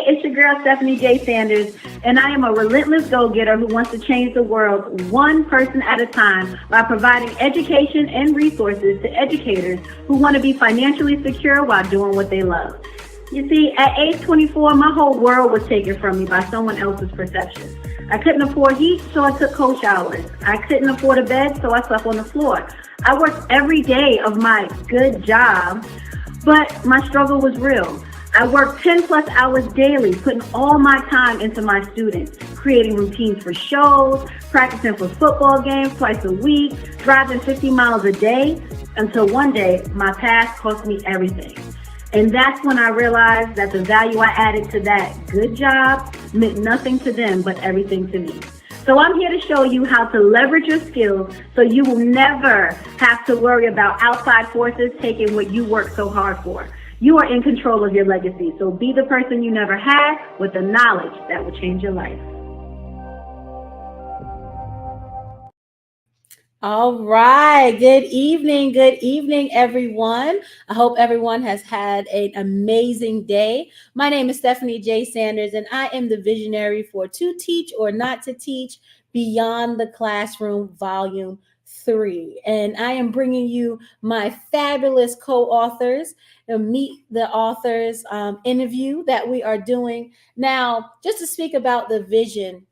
it's your girl Stephanie J. Sanders, and I am a relentless go-getter who wants to change the world one person at a time by providing education and resources to educators who want to be financially secure while doing what they love. You see, at age 24, my whole world was taken from me by someone else's perception. I couldn't afford heat, so I took cold showers. I couldn't afford a bed, so I slept on the floor. I worked every day of my good job, but my struggle was real. I worked 10 plus hours daily, putting all my time into my students, creating routines for shows, practicing for football games twice a week, driving 50 miles a day, until one day my past cost me everything. And that's when I realized that the value I added to that good job meant nothing to them, but everything to me. So I'm here to show you how to leverage your skills so you will never have to worry about outside forces taking what you worked so hard for. You are in control of your legacy, so be the person you never had with the knowledge that will change your life. All right. Good evening, everyone. I hope everyone has had an amazing day. My name is Stephanie J. Sanders, and I am the visionary for To Teach or Not to Teach Beyond the Classroom, Volume 3. And I am bringing you my fabulous co-authors, Meet the Authors interview that we are doing. Now, just to speak about the vision,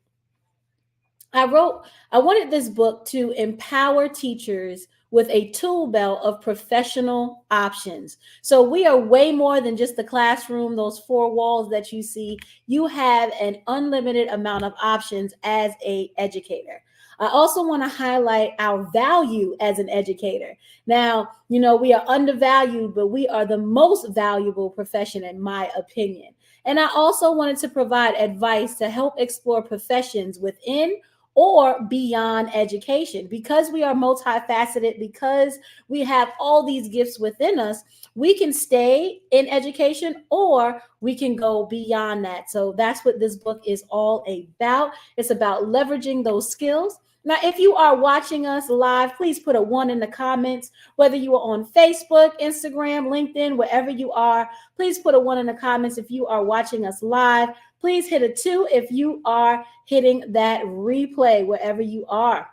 I wanted this book to empower teachers with a tool belt of professional options. So we are way more than just the classroom, those four walls that you see. You have an unlimited amount of options as an educator. I also want to highlight our value as an educator. Now, we are undervalued, but we are the most valuable profession, in my opinion. And I also wanted to provide advice to help explore professions within or beyond education. Because we are multifaceted, because we have all these gifts within us, we can stay in education or we can go beyond that. So that's what this book is all about. It's about leveraging those skills. Now, if you are watching us live, please put a 1 in the comments. Whether you are on Facebook, Instagram, LinkedIn, wherever you are, please put a 1 in the comments if you are watching us live. Please hit a 2 if you are hitting that replay wherever you are.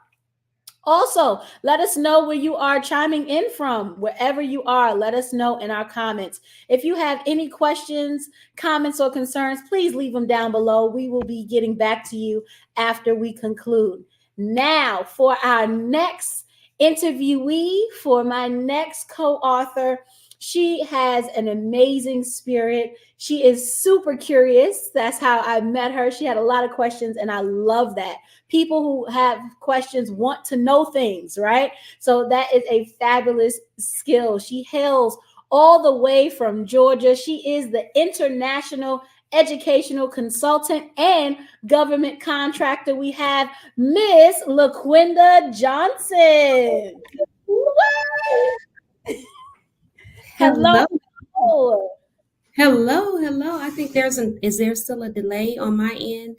Also, let us know where you are chiming in from. Wherever you are, let us know in our comments. If you have any questions, comments, or concerns, please leave them down below. We will be getting back to you after we conclude. Now, for our next interviewee, for my next co-author, she has an amazing spirit. She is super curious. That's how I met her. She had a lot of questions, and I love that. People who have questions want to know things, right? So that is a fabulous skill. She hails all the way from Georgia. She is the international educational consultant and government contractor. We have Miss LaQuinda Johnson. Hello. Hello. I think is there still a delay on my end?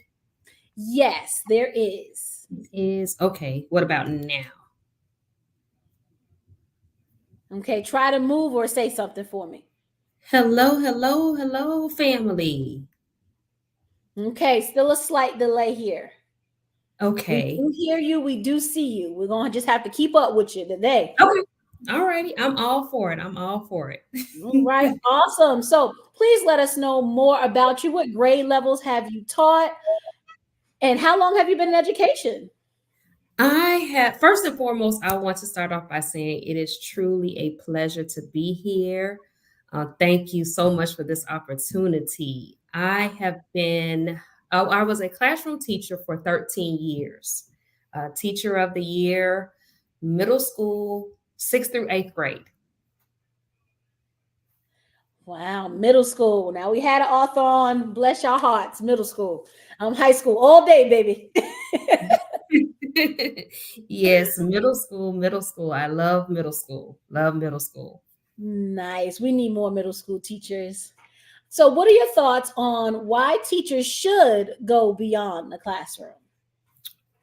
Yes, there is. Okay. What about now? Okay, try to move or say something for me. Hello, family. Okay, still a slight delay here. Okay. We do hear you. We do see you. We're going to just have to keep up with you today. Okay. All righty. I'm all for it. All right. Awesome. So please let us know more about you. What grade levels have you taught? And how long have you been in education? First and foremost, I want to start off by saying it is truly a pleasure to be here. Thank you so much for this opportunity. I was a classroom teacher for 13 years, teacher of the year, middle school, 6th through 8th grade. Wow, middle school. Now we had an author on, bless your hearts, middle school. High school all day, baby. Yes, middle school. I love middle school. Nice. We need more middle school teachers. So what are your thoughts on why teachers should go beyond the classroom?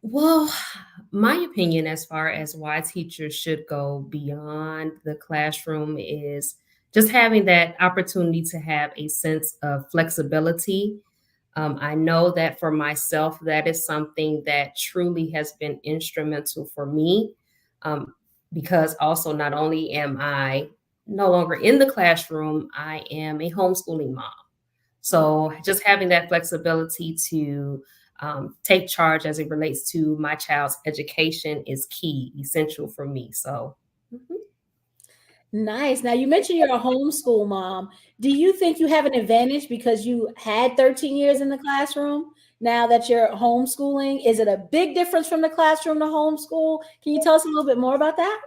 Well, my opinion as far as why teachers should go beyond the classroom is just having that opportunity to have a sense of flexibility I know that for myself, that is something that truly has been instrumental for me, because also not only am I no longer in the classroom, I am a homeschooling mom. So just having that flexibility to take charge as it relates to my child's education is key, essential for me. So. Mhm. Nice. Now, you mentioned you're a homeschool mom. Do you think you have an advantage because you had 13 years in the classroom? Now that you're homeschooling, is it a big difference from the classroom to homeschool? Can you tell us a little bit more about that?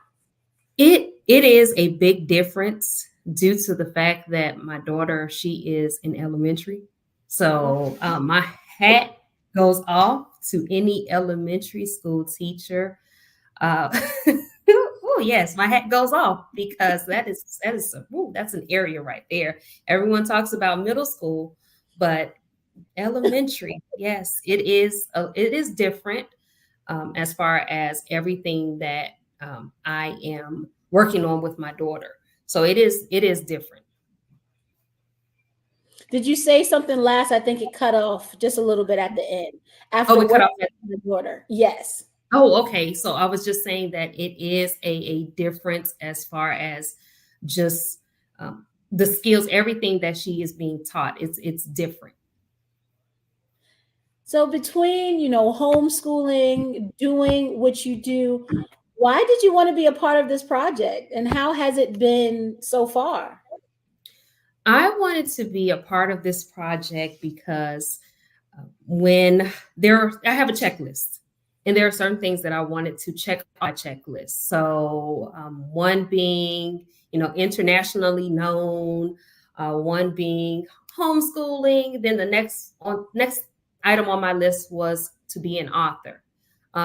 It is a big difference due to the fact that my daughter, she is in elementary. So my hat goes off to any elementary school teacher. Uh, oh yes, my hat goes off because that's an area right there. Everyone talks about middle school, but elementary, yes, it is different, as far as everything that I am working on with my daughter. So it is different. Did you say something last? I think it cut off just a little bit at the end. Oh, After we cut working off. with the daughter. Yes. Oh, okay. So I was just saying that it is a difference as far as just the skills, everything that she is being taught. It's different. So between, homeschooling, doing what you do, why did you want to be a part of this project and how has it been so far? I wanted to be a part of this project because when I have a checklist, and there are certain things that I wanted to check on my checklist. So one being, internationally known, one being homeschooling. Then the next item on my list was to be an author.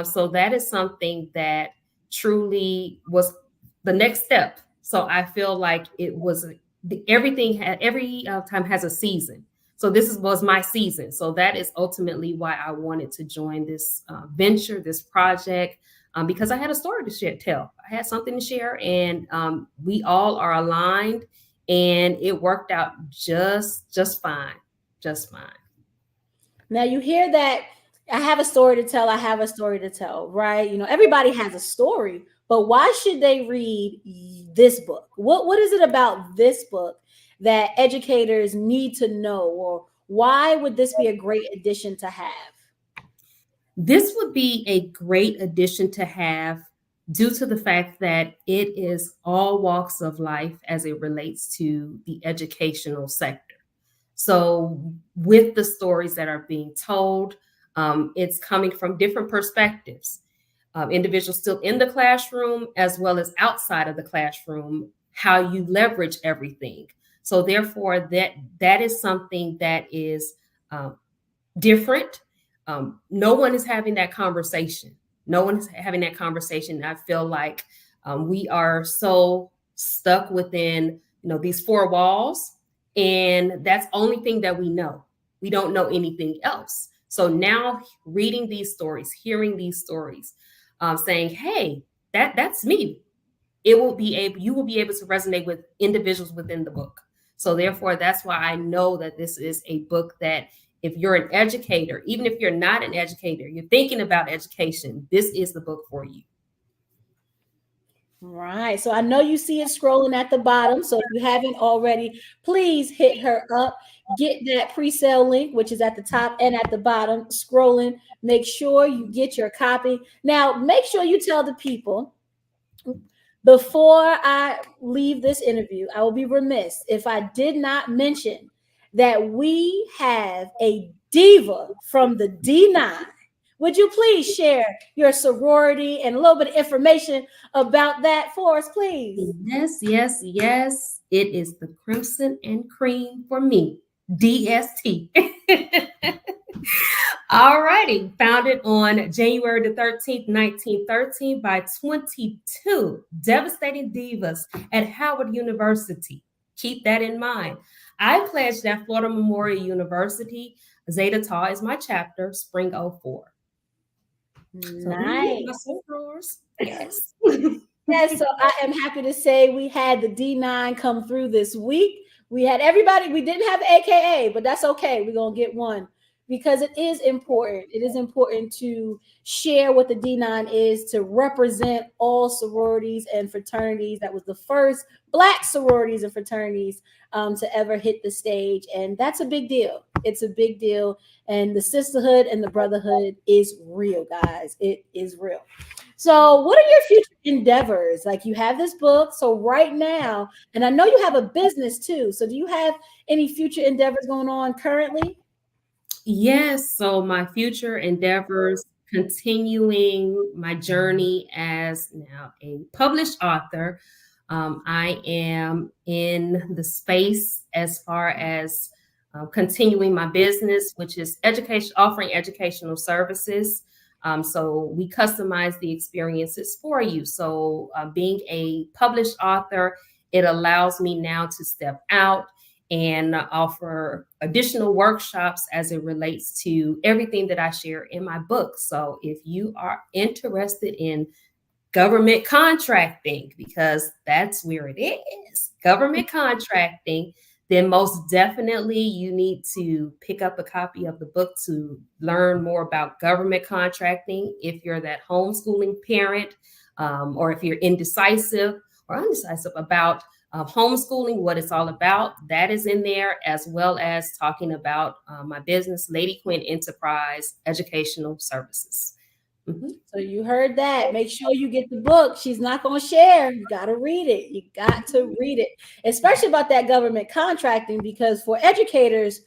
So that is something that truly was the next step. So I feel like it was every time has a season. So was my season. So that is ultimately why I wanted to join this venture, this project, because I had a story to tell. I had something to share, and we all are aligned, and it worked out just fine, just fine. Now you hear that I have a story to tell, I have a story to tell, right? Everybody has a story, but why should they read this book? What is it about this book that educators need to know, or why would this be a great addition to have? This would be a great addition to have due to the fact that it is all walks of life as it relates to the educational sector. So, with the stories that are being told, it's coming from different perspectives. Individuals still in the classroom as well as outside of the classroom, how you leverage everything. So, therefore, that is something that is different. No one is having that conversation. No one is having that conversation. I feel like we are so stuck within, these four walls, and that's the only thing that we know. We don't know anything else. So now reading these stories, hearing these stories, saying, "Hey, that's me." You will be able to resonate with individuals within the book. So therefore, that's why I know that this is a book that if you're an educator, even if you're not an educator, you're thinking about education, this is the book for you. Right. So I know you see it scrolling at the bottom. So if you haven't already, please hit her up. Get that pre-sale link, which is at the top and at the bottom, scrolling. Make sure you get your copy. Now, make sure you tell the people, before I leave this interview, I will be remiss if I did not mention that we have a diva from the D9. Would you please share your sorority and a little bit of information about that for us, please? Yes, yes, yes. It is the Crimson and Cream for me, DST. All righty. Founded on January the 13th, 1913 by 22 devastating divas at Howard University. Keep that in mind. I pledged at Florida Memorial University. Zeta Tau is my chapter, Spring '04. Nice. Yes. Yes, so I am happy to say we had the D9 come through this week. We had everybody. We didn't have AKA, but that's okay. We're going to get one because it is important. It is important to share what the D9 is, to represent all sororities and fraternities. That was the first Black sororities and fraternities to ever hit the stage. And that's a big deal. It's a big deal. And the sisterhood and the brotherhood is real, guys. It is real. So what are your future endeavors? Like, you have this book. So right now, and I know you have a business too. So do you have any future endeavors going on currently? Yes, so my future endeavors, continuing my journey as now a published author. I am in the space as far as continuing my business, which is education, offering educational services. So we customize the experiences for you. So being a published author, it allows me now to step out and offer additional workshops as it relates to everything that I share in my book. So if you are interested in government contracting, because that's where it is, government contracting, then most definitely you need to pick up a copy of the book to learn more about government contracting. If you're that homeschooling parent, or if you're indecisive or undecisive about homeschooling, what it's all about, that is in there, as well as talking about my business, LaQuinda Enterprise Educational Services. Mm-hmm. So you heard that. Make sure you get the book. She's not going to share. You got to read it. You got to read it, especially about that government contracting, because for educators,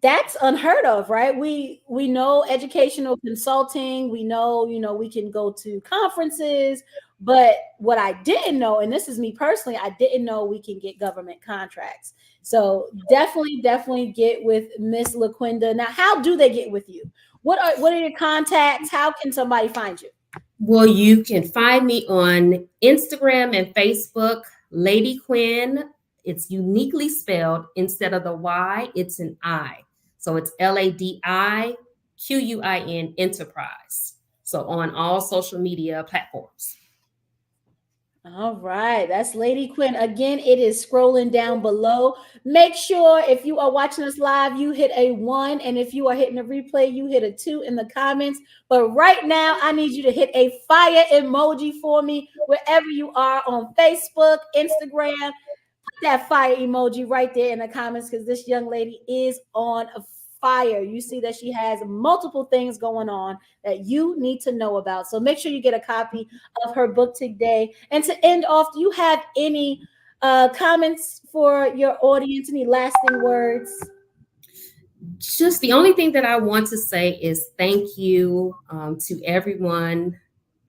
that's unheard of, right? We know educational consulting. We know, we can go to conferences, but what I didn't know, and this is me personally, I didn't know we can get government contracts. So definitely get with Miss LaQuinda. Now, how do they get with you? What are your contacts? How can somebody find you? Well, you can find me on Instagram and Facebook, Lady Quinn. It's uniquely spelled. Instead of the Y, it's an I. So it's LADIQUIN Enterprise. So on all social media platforms. All right, that's Lady Quinn. Again, it is scrolling down below. Make sure if you are watching us live, you hit a 1. And if you are hitting a replay, you hit a 2 in the comments. But right now, I need you to hit a fire emoji for me wherever you are on Facebook, Instagram. Put that fire emoji right there in the comments, because this young lady is on fire. You see that she has multiple things going on that you need to know about. So make sure you get a copy of her book today. And to end off, do you have any comments for your audience? Any lasting words? Just the only thing that I want to say is thank you to everyone.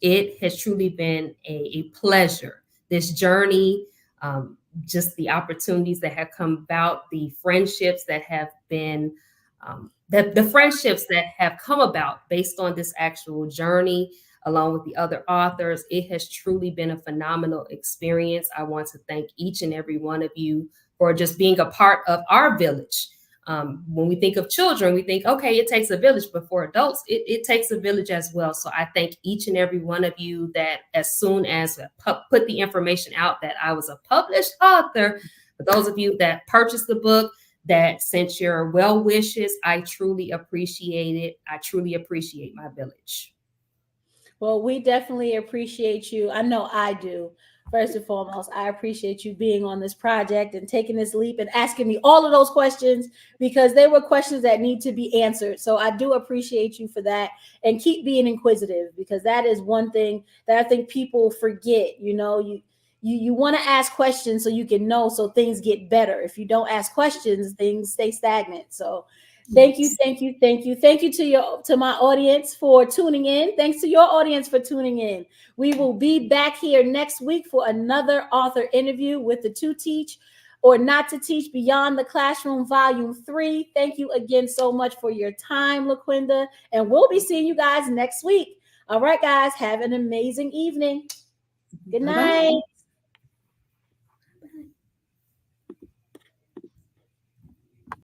It has truly been a pleasure, this journey, just the opportunities that have come about, the friendships that have been the friendships that have come about based on this actual journey, along with the other authors. It has truly been a phenomenal experience. I want to thank each and every one of you for just being a part of our village. When we think of children, we think, okay, it takes a village, but for adults, it takes a village as well. So I thank each and every one of you that as soon as I put the information out that I was a published author, for those of you that purchased the book, that sent your well wishes, I truly appreciate it. I truly appreciate my village. Well, we definitely appreciate you. I know I do. First and foremost, I appreciate you being on this project and taking this leap and asking me all of those questions, because they were questions that need to be answered. So I do appreciate you for that, and keep being inquisitive, because that is one thing that I think people forget. You want to ask questions so you can know, so things get better. If you don't ask questions, things stay stagnant. So thank you to my audience for tuning in. Thanks to your audience for tuning in. We will be back here next week for another author interview with the To Teach or Not to Teach Beyond the Classroom Volume 3. Thank you again so much for your time, LaQuinda, and we'll be seeing you guys next week. All right, guys, have an amazing evening. Good night. Bye-bye.